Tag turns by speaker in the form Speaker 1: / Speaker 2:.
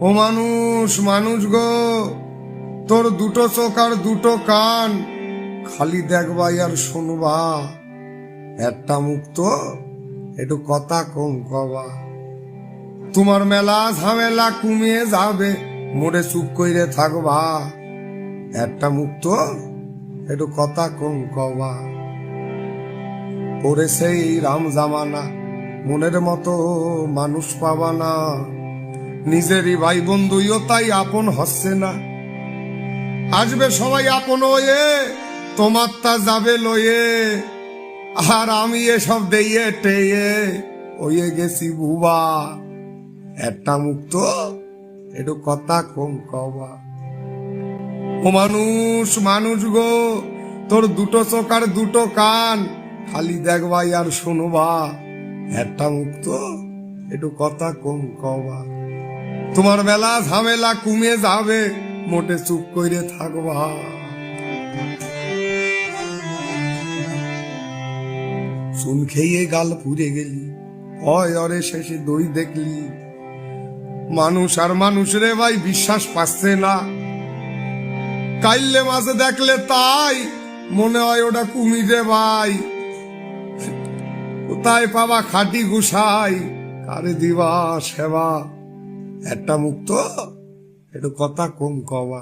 Speaker 1: ও মানুষ মানুষ গো, তোর দুটো চোখ আর দুটো কান, খালি দেখবা আর শুনবা, একটা মুখ তো একটু কথা কম কবা। তোমার মেলা ঝামেলা কমিয়ে যাবে, মোড়ে চুপ কইরে থাকবা, একটা মুখ তো একটু কথা কম কবা। পরে সেই রাম জামানা, মনের মতো মানুষ পাবা না, নিজেরই ভাই বন্ধুও তাই আপন হচ্ছে না। আসবে সবাই আপন হয়ে, তোমার তা যাবে লয়ে, আর আমি এসব দিয়ে টেয়ে হয়ে গেছি বুবা, একটা মুখ তো একটু কথা কম কবা। ও মানুষ মানুষ গো, তোর দুটো চোখ আর দুটো কান, খালি দেখবা আর শুনবা, একটা মুখ তো একটু কথা কম কবা। তোমার বেলা ঝামেলা কমে যাবে, মোটে চুপ করে থাকবা। চুন খেয়ে গাল পুড়ে গেলি, হয় অরে শেষে দই দেখলি, মানুষ আর মানুষ রে ভাই বিশ্বাস পাচ্ছে না। কাইলে মাঝে দেখলে তাই মনে হয় ওটা কুমিরে ভাই, কোথায় পাবা খাটি গুসাই, কারে দিবা সেবা, একটা মুখ তো একটু কথা কম কবা।